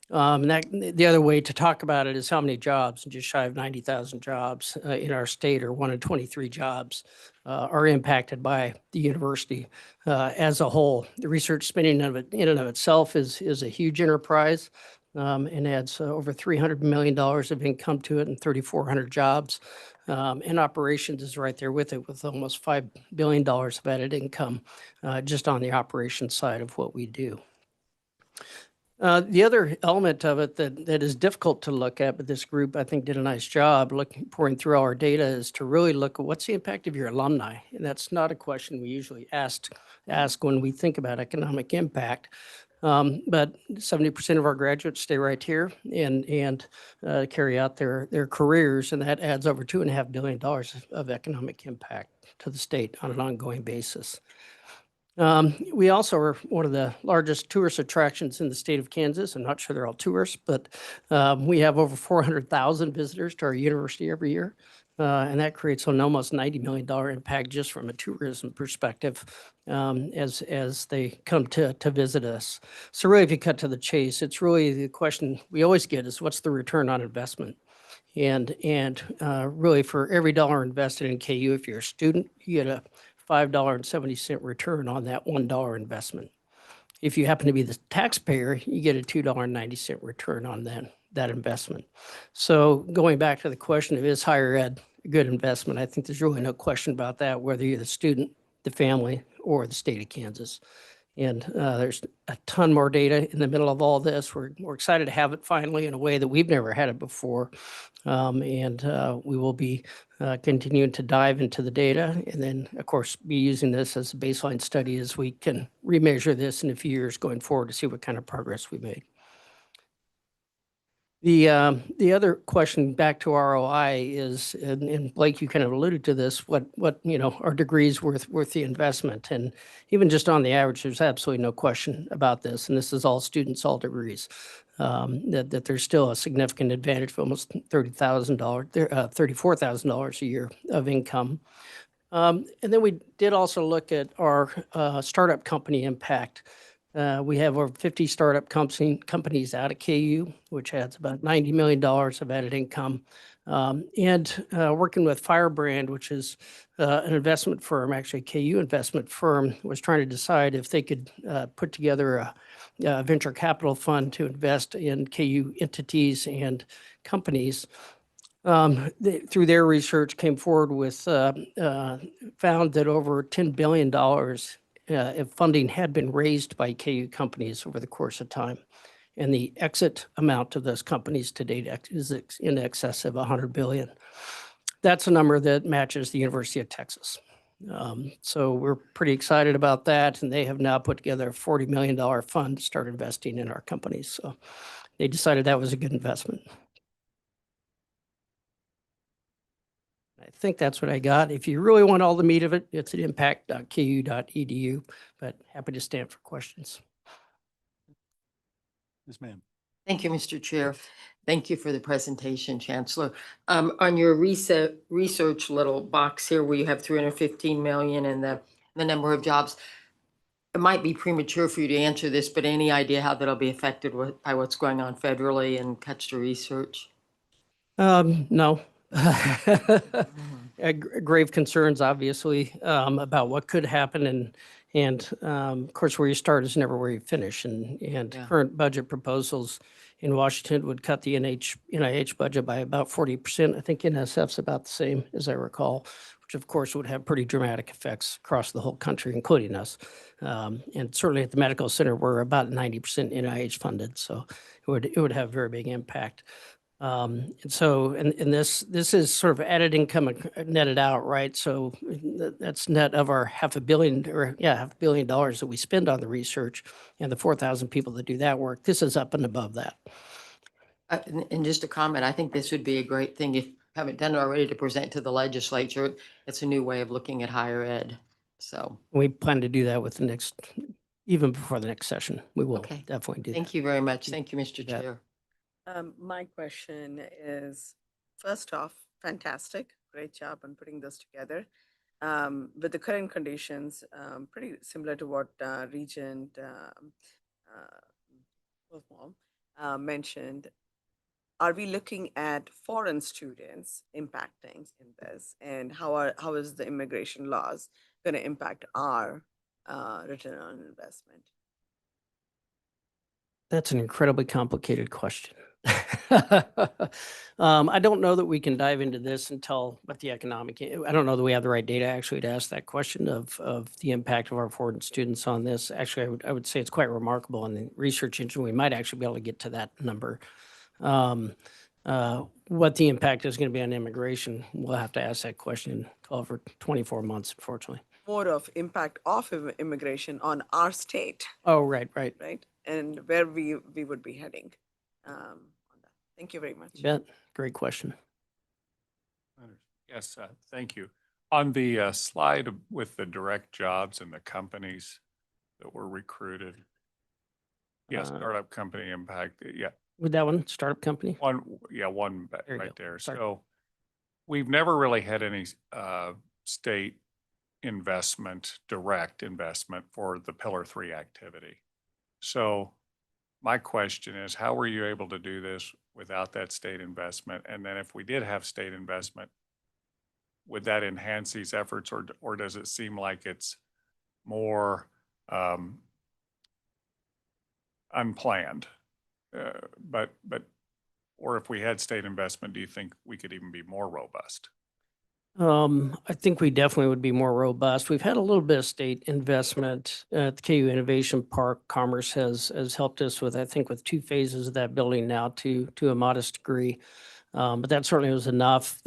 And that, the other way to talk about it is how many jobs, just shy of 90,000 jobs in our state, or 1 in 23 jobs, are impacted by the university as a whole. The research spending of it in and of itself is a huge enterprise and adds over $300 million of income to it and 3,400 jobs. And operations is right there with it, with almost $5 billion of added income just on the operations side of what we do. The other element of it that is difficult to look at, but this group I think did a nice job pouring through all our data, is to really look at what's the impact of your alumni. And that's not a question we usually ask when we think about economic impact. But 70% of our graduates stay right here and carry out their careers, and that adds over $2.5 billion of economic impact to the state on an ongoing basis. We also are one of the largest tourist attractions in the state of Kansas. I'm not sure they're all tourists, but we have over 400,000 visitors to our university every year. And that creates an almost $90 million impact just from a tourism perspective as they come to visit us. So really, if you cut to the chase, it's really the question we always get is what's the return on investment? And really for every dollar invested in KU, if you're a student, you get a $5.70 return on that $1 investment. If you happen to be the taxpayer, you get a $2.90 return on that investment. So going back to the question of is higher ed a good investment, I think there's really no question about that, whether you're the student, the family, or the state of Kansas. And there's a ton more data in the middle of all this. We're excited to have it finally in a way that we've never had it before. And we will be continuing to dive into the data and then, of course, be using this as a baseline study as we can remeasure this in a few years going forward to see what kind of progress we made. The other question back to ROI is, and Blake, you kind of alluded to this, what are degrees worth the investment? And even just on the average, there's absolutely no question about this. And this is all students, all degrees, that there's still a significant advantage of almost $34,000 a year of income. And then we did also look at our startup company impact. We have over 50 startup companies out at KU, which adds about $90 million of added income. And working with Firebrand, which is an investment firm, actually a KU investment firm, was trying to decide if they could put together a venture capital fund to invest in KU entities and companies. Through their research, came forward with, found that over $10 billion if funding had been raised by KU companies over the course of time. And the exit amount of those companies to date is in excess of 100 billion. That's a number that matches the University of Texas. So we're pretty excited about that. And they have now put together a $40 million fund to start investing in our companies. So they decided that was a good investment. I think that's what I got. If you really want all the meat of it, it's at impact.ku.edu, but happy to stand for questions. Yes, ma'am. Thank you, Mr. Chair. Thank you for the presentation, Chancellor. On your research little box here where you have 315 million and the number of jobs, it might be premature for you to answer this, but any idea how that'll be affected by what's going on federally and cuts to research? No. Grave concerns, obviously, about what could happen, and of course, where you start is never where you finish. And Yeah. current budget proposals in Washington would cut the NIH budget by about 40%. I think NSF's about the same, as I recall, which of course would have pretty dramatic effects across the whole country, including us. And certainly at the medical center, we're about 90% NIH funded, so it would have very big impact. And so, and this is sort of added income netted out, right? So that's net of our $500 million that we spend on the research and the 4,000 people that do that work. This is up and above that. And just a comment, I think this would be a great thing if you haven't done it already to present to the legislature. It's a new way of looking at higher ed. So We plan to do that with even before the next session. We will Okay. definitely do that. thank you very much. Thank you, Mr. bet. Chair. My question is, first off, fantastic, great job on putting this together. With the current conditions, pretty similar to what Regent mentioned, are we looking at foreign students impacting in this? And how is the immigration laws going to impact our return on investment? That's an incredibly complicated question. I don't know that we can dive into this until what the economic, I don't know that we have the right data actually to ask that question of the impact of our foreign students on this. Actually, I would say it's quite remarkable. In the research engine, we might actually be able to get to that number. What the impact is going to be on immigration, we'll have to ask that question over 24 months, unfortunately. More of impact of immigration on our state, Oh, right. right? And where we would be heading. On that. Thank you very much. You bet. Great question. Yes, thank you. On the slide with the direct jobs and the companies that were recruited. Yes, startup company impact. Yeah, With that one, startup company? one There you right go. there. Sorry. So we've never really had any state direct investment for the Pillar 3 activity. So my question is, how were you able to do this without that state investment? And then if we did have state investment, would that enhance these efforts, or does it seem like it's more unplanned? Or if we had state investment, do you think we could even be more robust? I think we definitely would be more robust. We've had a little bit of state investment at the KU Innovation Park. Commerce has helped us with, I think, with 2 phases of that building now to a modest degree. But that certainly was enough.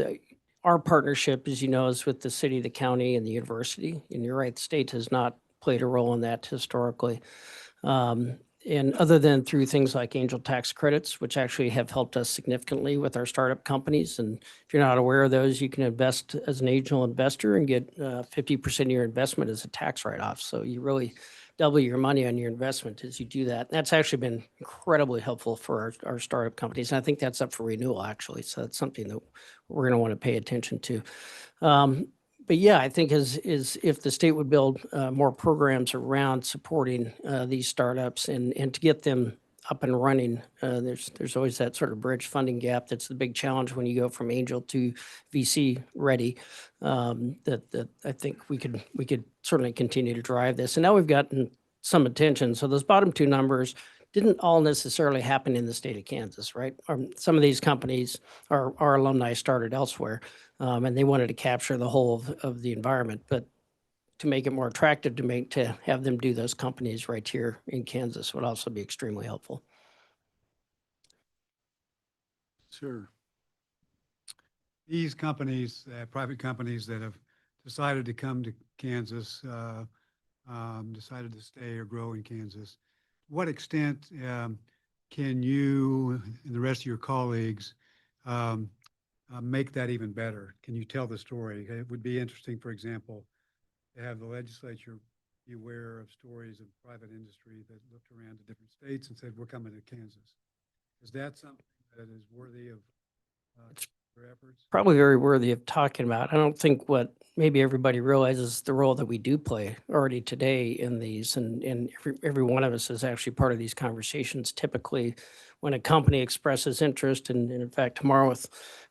Our partnership, as you know, is with the city, the county, and the university. And you're right, the state has not played a role in that historically. And other than through things like angel tax credits, which actually have helped us significantly with our startup companies. And if you're not aware of those, you can invest as an angel investor and get 50% of your investment as a tax write-off. So you really double your money on your investment as you do that. That's actually been incredibly helpful for our startup companies. And I think that's up for renewal, actually. So that's something that we're going to want to pay attention to. But yeah, I think is if the state would build more programs around supporting these startups and to get them up and running, there's always that sort of bridge funding gap. That's the big challenge when you go from angel to VC ready. That I think we could certainly continue to drive this. And now we've gotten some attention. So those bottom 2 numbers didn't all necessarily happen in the state of Kansas, right? Some of these companies, our alumni started elsewhere, and they wanted to capture the whole of the environment, but to make it more attractive to have them do those companies right here in Kansas would also be extremely helpful. Sure. These companies, private companies that have decided to come to Kansas, decided to stay or grow in Kansas, what extent can you and the rest of your colleagues make that even better? Can you tell the story? It would be interesting, for example, to have the legislature be aware of stories of private industry that looked around to different states and said, we're coming to Kansas. Is that something that is worthy of your efforts? Probably very worthy of talking about. I don't think what maybe everybody realizes the role that we do play already today in these, and every one of us is actually part of these conversations. Typically, when a company expresses interest, and in fact, tomorrow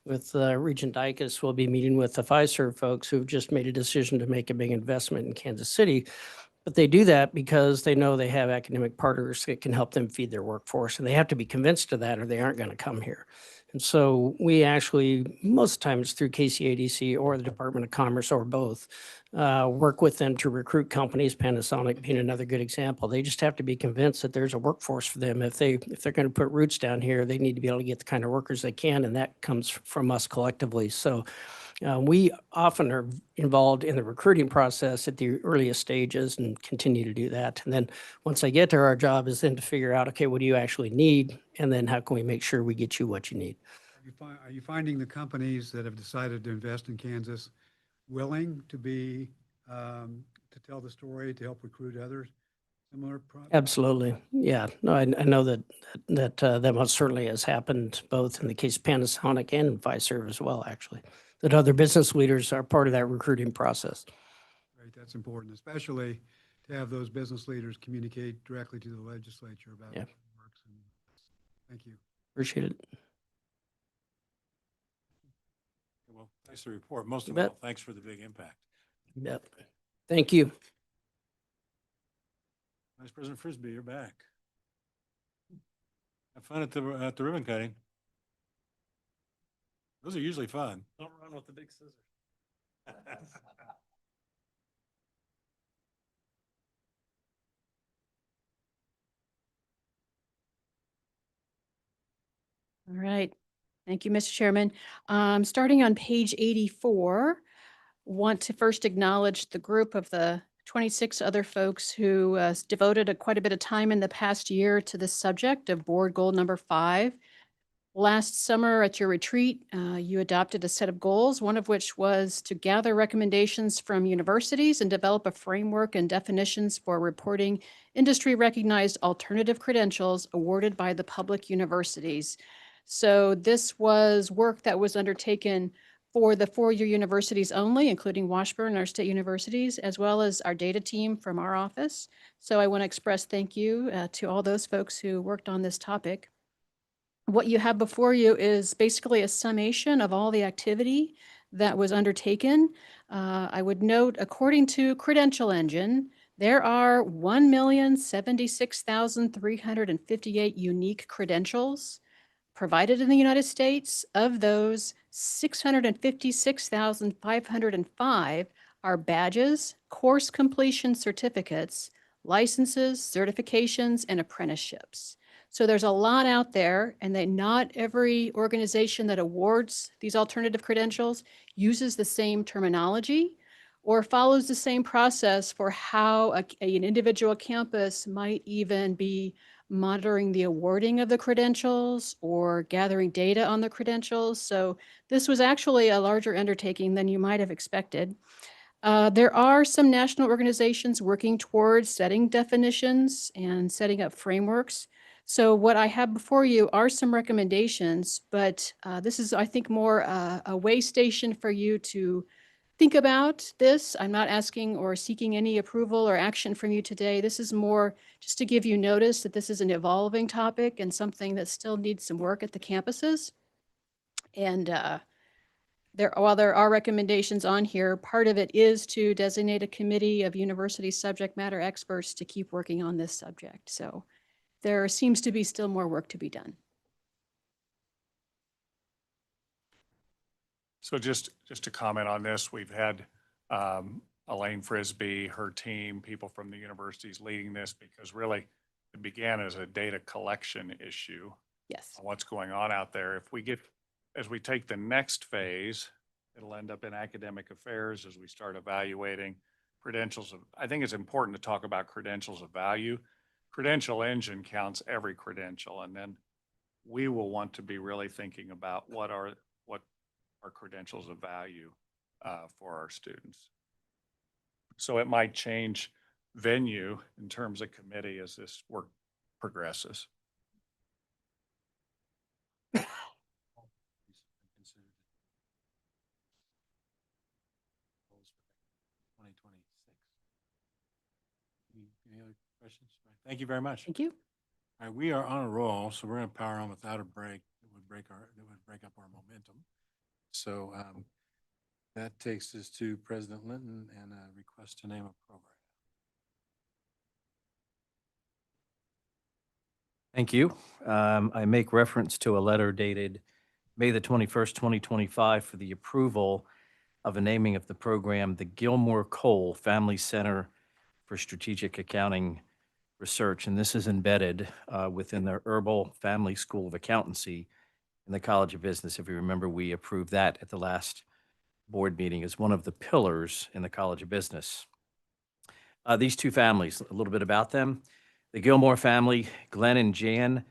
with Regent Dicus, we'll be meeting with the Pfizer folks who've just made a decision to make a big investment in Kansas City. But they do that because they know they have academic partners that can help them feed their workforce, and they have to be convinced of that or they aren't going to come here. And so we actually, most times through KCADC or the Department of Commerce or both, work with them to recruit companies, Panasonic being another good example. They just have to be convinced that there's a workforce for them. If they're going to put roots down here, they need to be able to get the kind of workers they can, and that comes from us collectively. So we often are involved in the recruiting process at the earliest stages and continue to do that. And then once they get there, our job is then to figure out, okay, what do you actually need? And then how can we make sure we get you what you need? Are you finding the companies that have decided to invest in Kansas willing to be, to tell the story, to help recruit others? Similar projects? Absolutely. Yeah. No, I know that most certainly has happened both in the case of Panasonic and Pfizer as well, actually, that other business leaders are part of that recruiting process. Right, that's important, especially to have those business leaders communicate directly to the legislature about Yeah. how it works. Thank you. Appreciate it. Well, thanks for the report. Most You of bet. all, thanks for the big impact. Yep. Thank you. Vice President Frisbee, you're back. Have fun at the ribbon cutting. Those are usually fun. Don't run with the big scissors. All right. Thank you, Mr. Chairman. Starting on page 84, want to first acknowledge the group of the 26 other folks who devoted quite a bit of time in the past year to this subject of board goal number 5. Last summer at your retreat, you adopted a set of goals, one of which was to gather recommendations from universities and develop a framework and definitions for reporting industry-recognized alternative credentials awarded by the public universities. So this was work that was undertaken for the four-year universities only, including Washburn and our state universities, as well as our data team from our office. So I want to express thank you to all those folks who worked on this topic. What you have before you is basically a summation of all the activity that was undertaken. I would note, according to Credential Engine, there are 1,076,358 unique credentials provided in the United States. Of those, 656,505 are badges, course completion certificates, licenses, certifications, and apprenticeships. So there's a lot out there, and that not every organization that awards these alternative credentials uses the same terminology or follows the same process for how an individual campus might even be monitoring the awarding of the credentials or gathering data on the credentials. So this was actually a larger undertaking than you might have expected. There are some national organizations working towards setting definitions and setting up frameworks. So what I have before you are some recommendations, but this is, I think, more a way station for you to think about this. I'm not asking or seeking any approval or action from you today. This is more just to give you notice that this is an evolving topic and something that still needs some work at the campuses. And while there are recommendations on here, part of it is to designate a committee of university subject matter experts to keep working on this subject. So there seems to be still more work to be done. So just to comment on this, we've had Elaine Frisbee, her team, people from the universities leading this because really it began as a data collection issue Yes. on what's going on out there. As we take the next phase, it'll end up in academic affairs as we start evaluating credentials of, I think it's important to talk about credentials of value. Credential engine counts every credential, and then we will want to be really thinking about what are credentials of value for our students. So it might change venue in terms of committee as this work progresses. Any other questions? Thank you very much. Thank you. All right, we are on a roll, so we're going to power on without a break. That would break up our momentum. So that takes us to President Linton and a request to name a program. Thank you. I make reference to a letter dated May the 21st, 2025 for the approval of a naming of the program, the Gilmore Cole Family Center for Strategic Accounting Research. And this is embedded within the Herbal Family School of Accountancy in the College of Business. If you remember, we approved that at the last board meeting as one of the pillars in the College of Business. These two families, a little bit about them. The Gilmore family, Glenn and Jan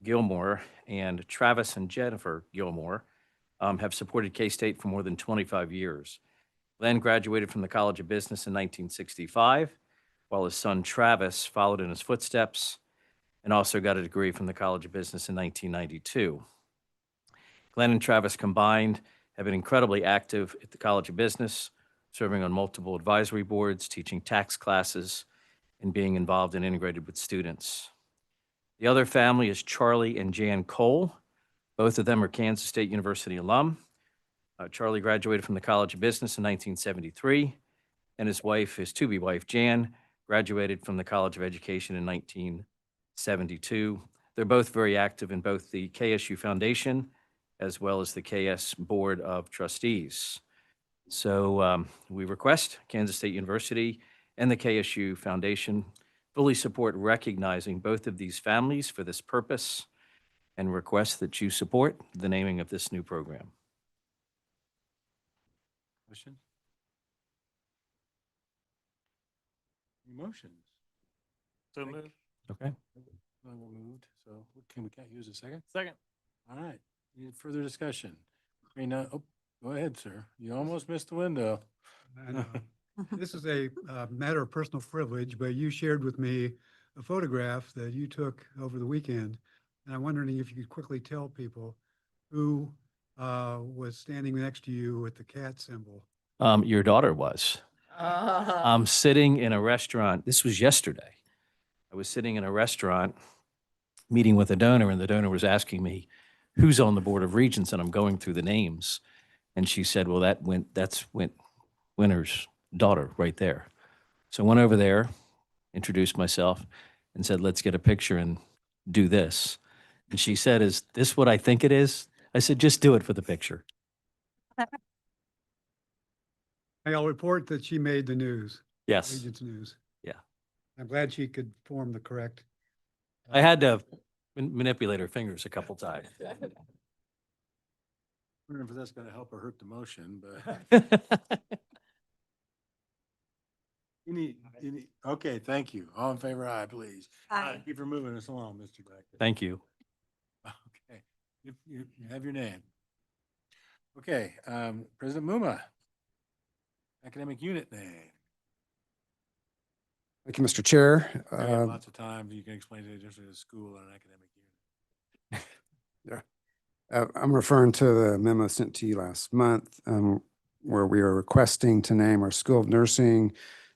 Gilmore and Travis and Jennifer Gilmore, have supported K-State for more than 25 years. Glenn graduated from the College of Business in 1965, while his son Travis followed in his footsteps and also got a degree from the College of Business in 1992. Glenn and Travis combined have been incredibly active at the College of Business, serving on multiple advisory boards, teaching tax classes, and being involved and integrated with students. The other family is Charlie and Jan Cole. Both of them are Kansas State University alum. Charlie graduated from the College of Business in 1973, and his wife, his to-be wife, Jan, graduated from the College of Education in 1972. They're both very active in both the KSU Foundation as well as the KS Board of Trustees. So we request Kansas State University and the KSU Foundation fully support recognizing both of these families for this purpose and request that you support the naming of this new program. Questions? Motions? So moved. Okay. Moved, so we can't use a second? Second. All right, any further discussion? Oh, go ahead, sir. You almost missed the window. I know. This is a matter of personal privilege, but you shared with me a photograph that you took over the weekend. And I'm wondering if you could quickly tell people who was standing next to you with the cat symbol. Your daughter was. I'm sitting in a restaurant. This was yesterday. I was sitting in a restaurant meeting with a donor, and the donor was asking me, who's on the board of Regents? And I'm going through the names. And she said, well, that's Winter's daughter right there. So I went over there, introduced myself, and said, let's get a picture and do this. And she said, is this what I think it is? I said, just do it for the picture. I'll report that she made the news. Yes. Regents News. Yeah. I'm glad she could form the correct. I had to manipulate her fingers a couple times. I wonder if that's going to help or hurt the motion, but okay, thank you. All in favor, aye, please. Aye. Keep her moving us along, Mr. Director. Thank you. Okay, you have your name. Okay, President Muma, academic unit name. Thank you, Mr. Chair. We have lots of time. You can explain the difference between a school and an academic unit. I'm referring to the memo sent to you last month, where we are requesting to name our School of Nursing,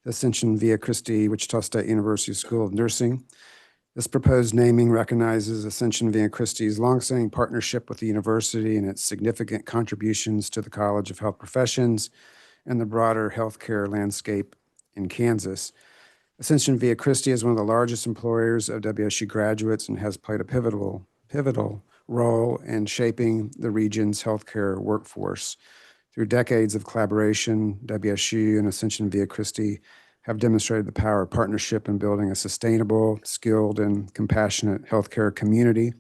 Ascension Via Christi, Wichita State University School of Nursing. This proposed naming recognizes Ascension Via Christi's longstanding partnership with the university and its significant contributions to the College of Health Professions and the broader healthcare landscape in Kansas. Ascension Via Christi is one of the largest employers of WSU graduates and has played a pivotal role in shaping the region's healthcare workforce. Through decades of collaboration, WSU and Ascension Via Christi have demonstrated the power of partnership in building a sustainable, skilled, and compassionate healthcare community.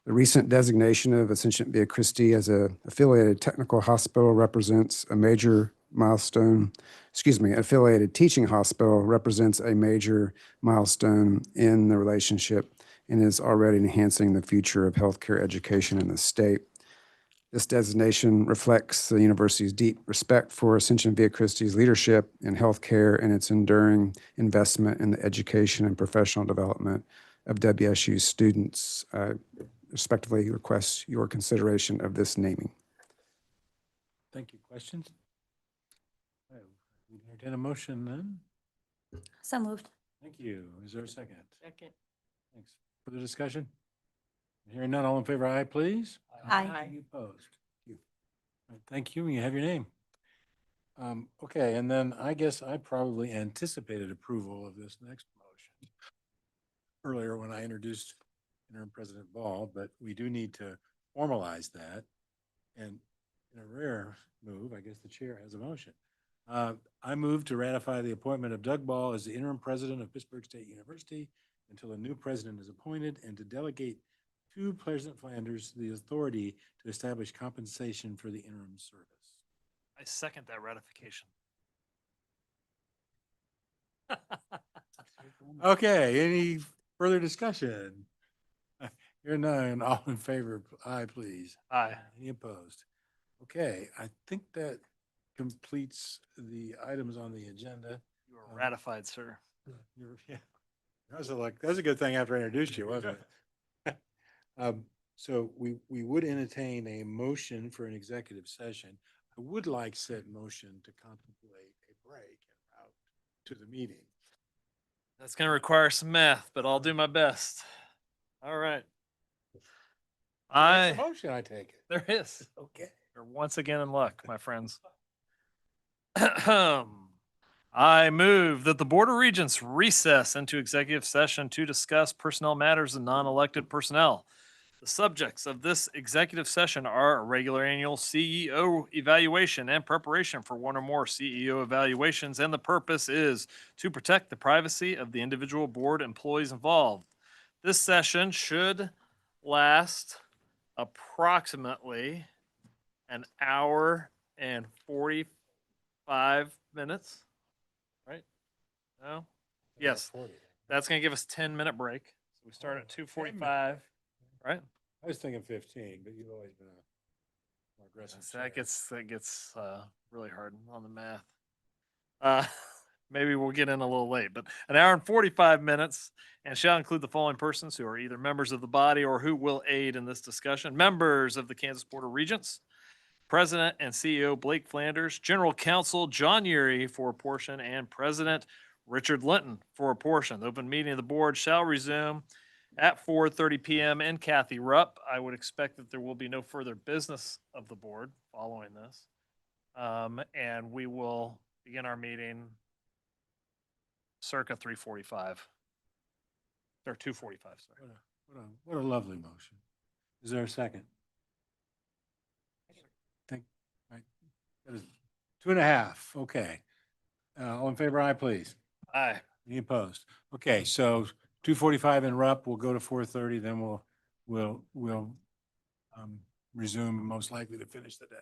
The recent designation of Ascension Via Christi as an affiliated technical hospital represents a major milestone. Affiliated teaching hospital represents a major milestone in the relationship and is already enhancing the future of healthcare education in the state. This designation reflects the university's deep respect for Ascension Via Christi's leadership in healthcare and its enduring investment in the education and professional development of WSU students. I respectfully request your consideration of this naming. Thank you. Questions? We entertain a motion then. So moved. Thank you. Is there a second? Second. Thanks. Further discussion? Hearing none, all in favor, aye, please. Aye. Any opposed? Thank you. All right, thank you. You have your name. Okay, and then I guess I probably anticipated approval of this next motion earlier when I introduced Interim President Ball, but we do need to formalize that. And in a rare move, I guess the chair has a motion. I move to ratify the appointment of Doug Ball as the interim president of Pittsburgh State University until a new president is appointed, and to delegate to President Flanders the authority to establish compensation for the interim service. I second that ratification. Okay, any further discussion? Hear none, all in favor, aye, please. Aye. Any opposed? Okay, I think that completes the items on the agenda. You are ratified, sir. Yeah, that was a good thing after I introduced you, wasn't it? So we would entertain a motion for an executive session. I would like said motion to contemplate a break en route to the meeting. That's going to require some math, but I'll do my best. All right. There's a motion, I take it. There is. Okay. You're once again in luck, my friends. I move that the Board of Regents recess into executive session to discuss personnel matters and non-elected personnel. The subjects of this executive session are a regular annual CEO evaluation and preparation for one or more CEO evaluations, and the purpose is to protect the privacy of the individual board employees involved. This session should last approximately an hour and 45 minutes, right? No? Yes. That's going to give us 10-minute break. So we start at 2:45, right? I was thinking 15, but you've always been a more aggressive. So that gets really hard on the math. Maybe we'll get in a little late, but an hour and 45 minutes, and shall include the following persons who are either members of the body or who will aid in this discussion: members of the Kansas Board of Regents, President and CEO Blake Flanders, General Counsel John Urey for a portion, and President Richard Linton for a portion. The open meeting of the board shall resume at 4:30 p.m. in Kathy Rupp. I would expect that there will be no further business of the board following this. And we will begin our meeting circa 3:45 or 2:45. Sorry. What a lovely motion. Is there a second? Right. That is 2.5. Okay. All in favor, aye, please. Aye. Any opposed? Okay, so 2:45 in Rupp, we'll go to 4:30, then we'll resume, most likely to finish the day.